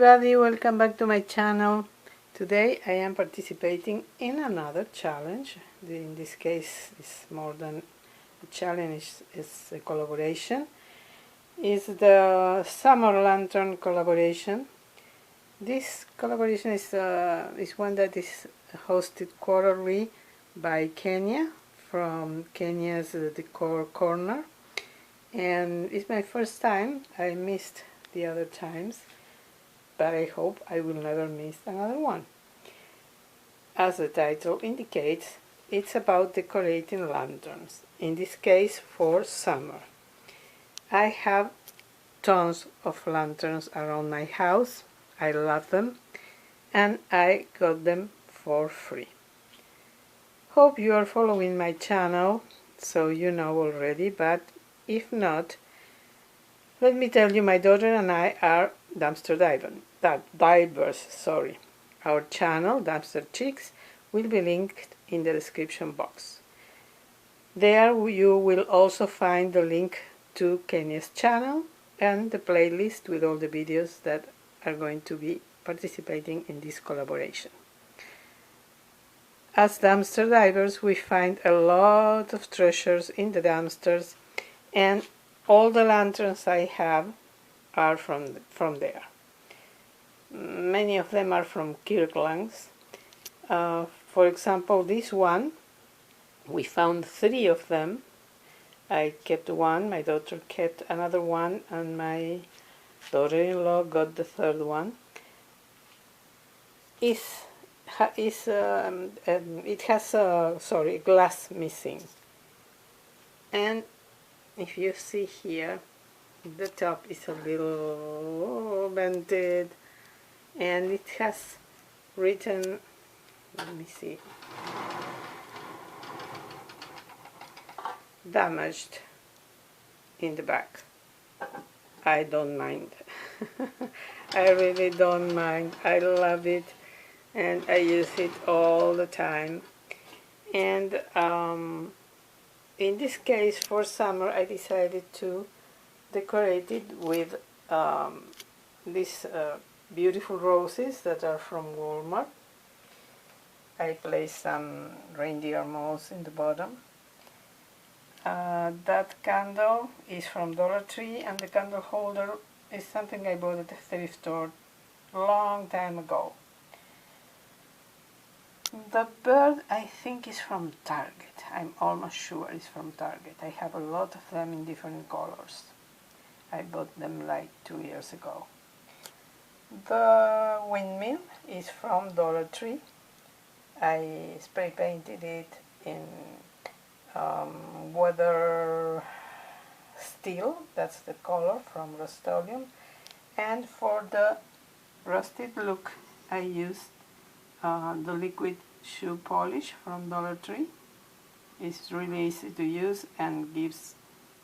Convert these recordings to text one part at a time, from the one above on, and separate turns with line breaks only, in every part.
everybody, welcome back to my channel. Today I am participating in another challenge. In this case it's more than a challenge, it's a collaboration. It's the Summer Lantern collaboration. This collaboration is one that is hosted quarterly by Kenya, from Kenya's Decor Corner, and it's my first time. I missed the other times, but I hope I will never miss another one. As the title indicates, it's about decorating lanterns, in this case for summer. I have tons of lanterns around my house. I love them, and I got them for free. Hope you are following my channel, so you know already, but if not, let me tell you, my daughter and I are dumpster divers. Our channel, Dumpster Chicks, will be linked in the description box. There you will also find the link to Kenya's channel and the playlist with all the videos that are going to be participating in this collaboration. As dumpster divers, we find a lot of treasures in the dumpsters, and all the lanterns I have are from there. Many of them are from Kirkland's. For example, this one, we found 3 of them. I kept one, my daughter kept another one, and my daughter-in-law got the 3rd one. It has glass missing, and if you see here, the top is a little dented, and it has written, let me see, damaged in the back. I don't mind. I really don't mind. I love it, and I use it all the time. And in this case, for summer, I decided to decorate it with these beautiful roses that are from Walmart. I placed some reindeer moss in the bottom. That candle is from Dollar Tree, and the candle holder is something I bought at the thrift store a long time ago. The bird, I think, is from Target. I'm almost sure it's from Target. I have a lot of them in different colors. I bought them like 2 years ago. The windmill is from Dollar Tree. I spray painted it in weather steel, that's the color, from Rust-Oleum. And for the rusted look, I used the liquid shoe polish from Dollar Tree. It's really easy to use and gives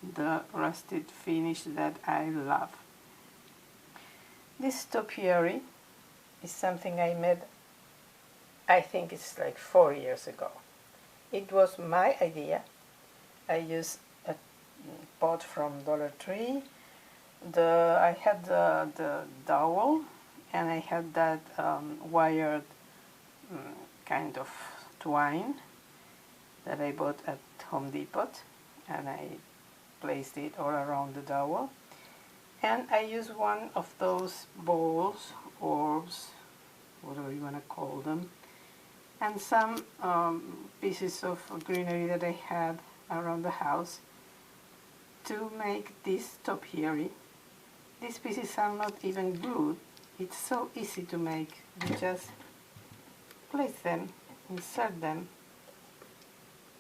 the rusted finish that I love. This topiary is something I made, I think it's like 4 years ago. It was my idea. I used a pot from Dollar Tree. I had the dowel, and I had that wired kind of twine that I bought at Home Depot, and I placed it all around the dowel. And I used one of those bowls, orbs, whatever you want to call them, and some pieces of greenery that I had around the house to make this topiary. These pieces are not even glued. It's so easy to make. You just place them, insert them.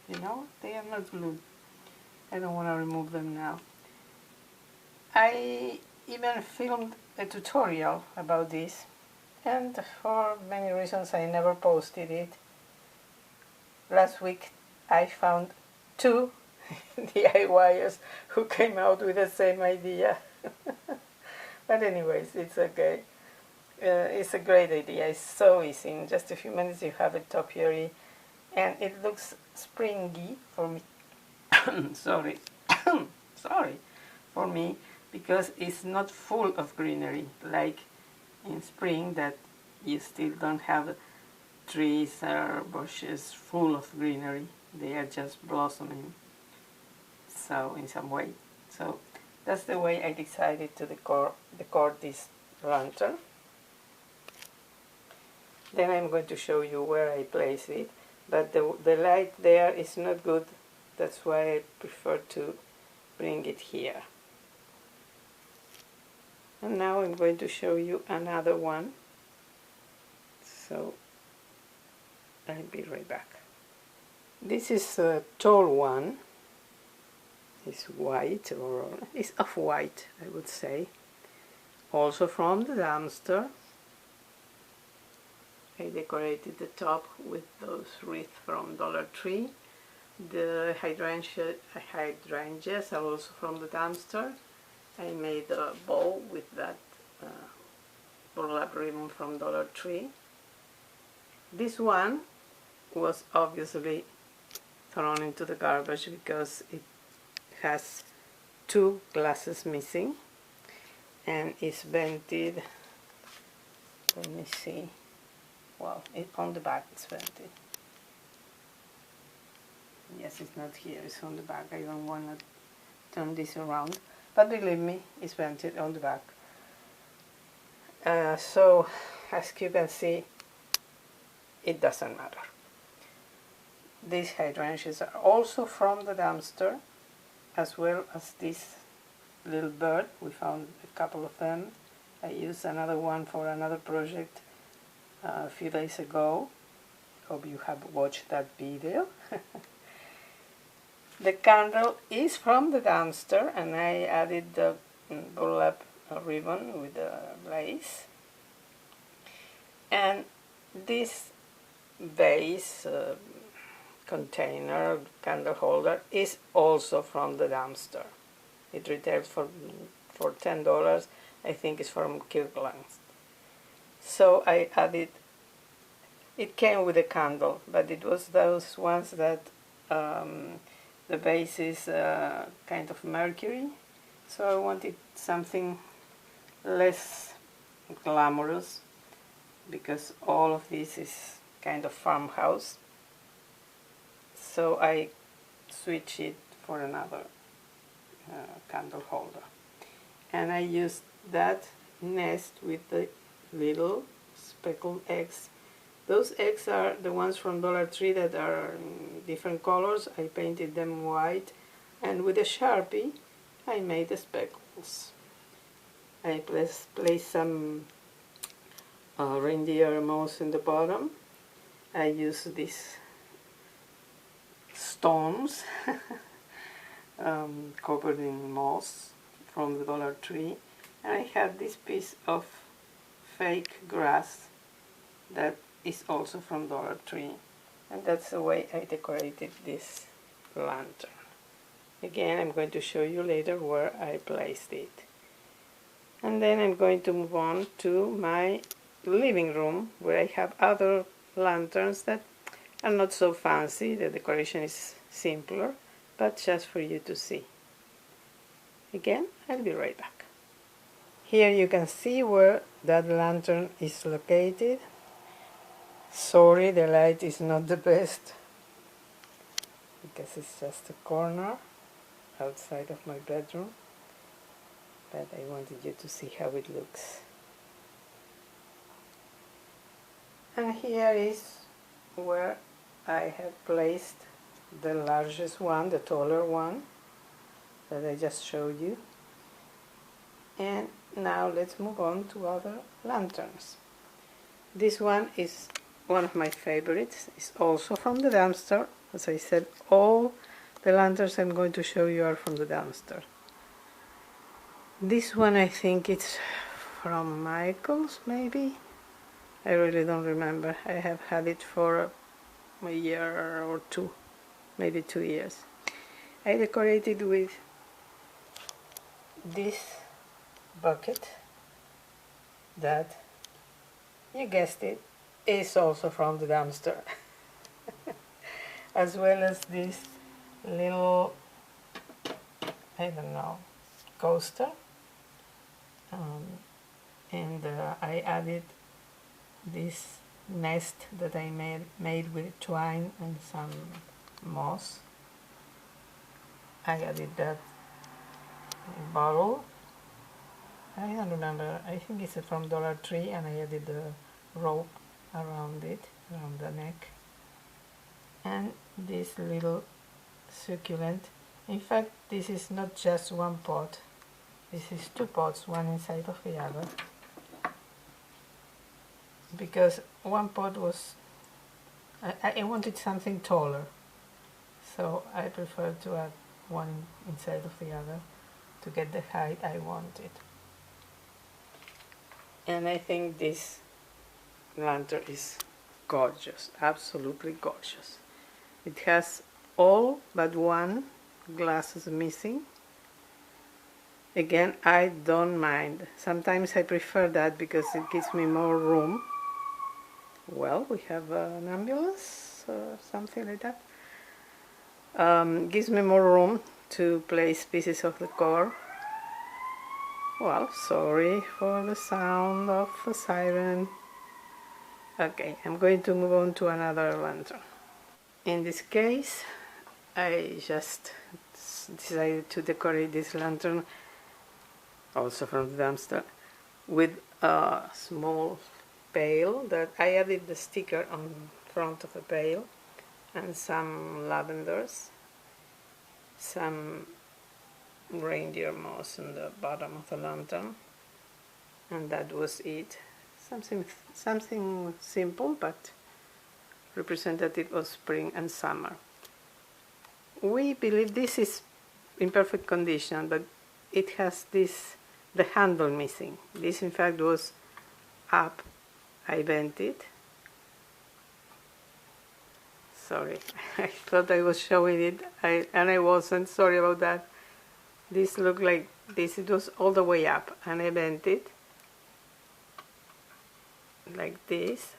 You know, they are not glued. I don't want to remove them now. I even filmed a tutorial about this, and for many reasons I never posted it. Last week I found 2 DIYers who came out with the same idea. But anyways, it's okay. It's a great idea. It's so easy. In just a few minutes you have a topiary, and it looks springy for me. Sorry. For me, because it's not full of greenery like in spring that you still don't have trees or bushes full of greenery. They are just blossoming, so in some way. So that's the way I decided to decor this lantern. Then I'm going to show you where I place it, but the light there is not good. That's why I prefer to bring it here. And now I'm going to show you another one. So I'll be right back. This is a tall one. It's white, or it's off-white, I would say. Also from the dumpster. I decorated the top with those wreaths from Dollar Tree. The hydrangeas are also from the dumpster. I made a bow with that burlap ribbon from Dollar Tree. This one was obviously thrown into the garbage because it has 2 glasses missing and it's vented. Let me see. Well, on the back it's vented. Yes, it's not here, it's on the back. I don't want to turn this around, but believe me, it's vented on the back. So, as you can see, it doesn't matter. These hydrangeas are also from the dumpster, as well as this little bird. We found a couple of them. I used another one for another project a few days ago. Hope you have watched that video. The candle is from the dumpster, and I added the burlap ribbon with the lace. And this vase container, candle holder, is also from the dumpster. It retails for $10. I think it's from Kirkland's. So I added, it came with a candle, but it was those ones that the base is kind of mercury, so I wanted something less glamorous because all of this is kind of farmhouse. So I switched it for another candle holder, and I used that nest with the little speckled eggs. Those eggs are the ones from Dollar Tree that are in different colors. I painted them white, and with a Sharpie I made the speckles. I placed some reindeer moss in the bottom. I used these stones covered in moss from the Dollar Tree, and I have this piece of fake grass that is also from Dollar Tree, and that's the way I decorated this lantern. Again, I'm going to show you later where I placed it. And then I'm going to move on to my living room, where I have other lanterns that are not so fancy. The decoration is simpler, but just for you to see. Again, I'll be right back. Here you can see where that lantern is located. Sorry, the light is not the best because it's just a corner outside of my bedroom, but I wanted you to see how it looks. And here is where I have placed the largest one, the taller one that I just showed you. And now let's move on to other lanterns. This one is one of my favorites. It's also from the dumpster. As I said, all the lanterns I'm going to show you are from the dumpster. This one I think it's from Michael's, maybe? I really don't remember. I have had it for a year or two, maybe 2 years. I decorated with this bucket that, you guessed it, is also from the dumpster. As well as this little, I don't know, coaster. and I added this nest that I made with twine and some moss. I added that bottle. I don't remember, I think it's from Dollar Tree, and I added the rope around it, around the neck. And this little succulent. In fact, this is not just one pot, this is two pots, one inside of the other, because one pot was, I wanted something taller, so I preferred to add one inside of the other to get the height I wanted. And I think this lantern is gorgeous, absolutely gorgeous. It has all but one glasses missing. Again, I don't mind. Sometimes I prefer that because it gives me more room. Well, we have an ambulance or something like that. Gives me more room to place pieces of decor. Well, sorry for the sound of the siren. Okay, I'm going to move on to another lantern. In this case, I just decided to decorate this lantern, also from the dumpster, with a small pail that I added the sticker on front of the pail, and some lavenders, some reindeer moss on the bottom of the lantern, and that was it. Something simple but representative of spring and summer. We believe this is in perfect condition, but it has the handle missing. This in fact was up. I bent it. Sorry, I thought I was showing it, and I wasn't. Sorry about that. This looked like this. It was all the way up, and I bent it like this,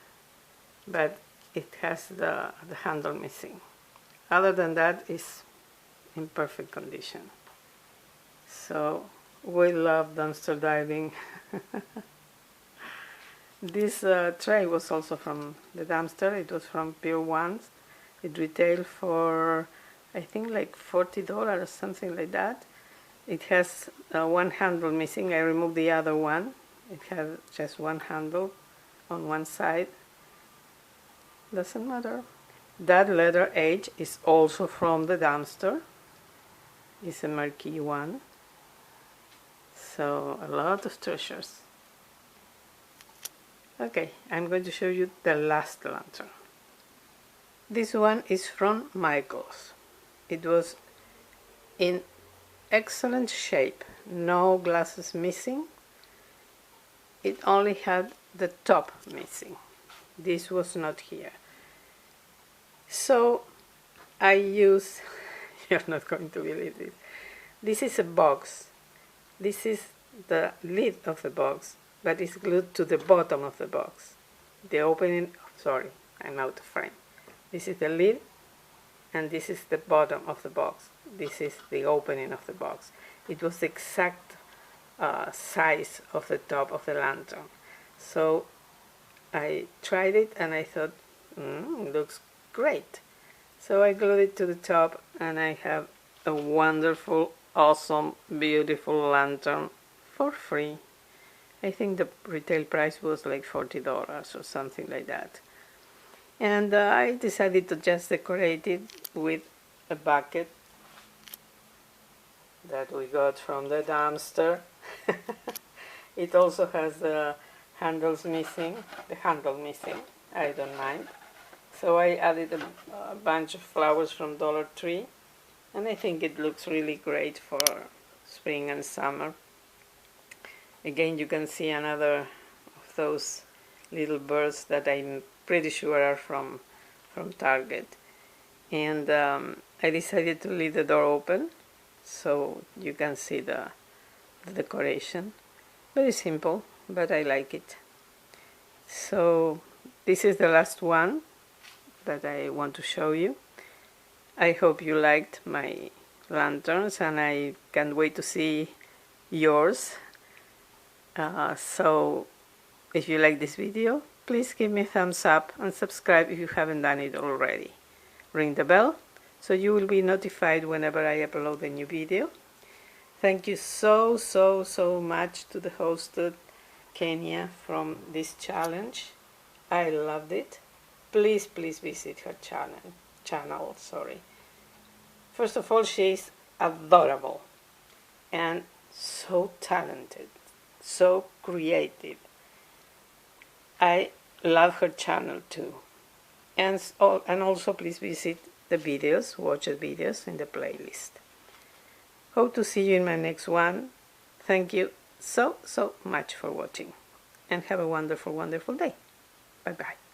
but it has the handle missing. Other than that, it's in perfect condition. So we love dumpster diving. This tray was also from the dumpster. It was from Pure Ones. It retailed for, I think, like $40, something like that. It has one handle missing. I removed the other one. It had just one handle on one side. Doesn't matter. That letter H is also from the dumpster. It's a marquee one. So a lot of treasures. Okay, I'm going to show you the last lantern. This one is from Michael's. It was in excellent shape, no glasses missing. It only had the top missing. This was not here. So I use, you're not going to believe it. This is a box. This is the lid of the box, but it's glued to the bottom of the box. The opening, sorry, I'm out of frame. This is the lid, and this is the bottom of the box. This is the opening of the box. It was the exact size of the top of the lantern. So I tried it and I thought, it looks great. So I glued it to the top, and I have a wonderful, awesome, beautiful lantern for free. I think the retail price was like $40 or something like that. And I decided to just decorate it with a bucket that we got from the dumpster. It also has the handles missing, the handle missing. I don't mind. So I added a bunch of flowers from Dollar Tree, and I think it looks really great for spring and summer. Again, you can see another of those little birds that I'm pretty sure are from Target. And I decided to leave the door open so you can see the decoration. Very simple, but I like it. So this is the last one that I want to show you. I hope you liked my lanterns, and I can't wait to see yours. So if you like this video, please give me a thumbs up and subscribe if you haven't done it already. Ring the bell so you will be notified whenever I upload a new video. Thank you so much to the host Kenya from this challenge. I loved it. Please visit her channel. First of all, she's adorable and so talented, so creative. I love her channel too. And also please visit the videos, watch the videos in the playlist. Hope to see you in my next one. Thank you so much for watching and have a wonderful day. Bye bye.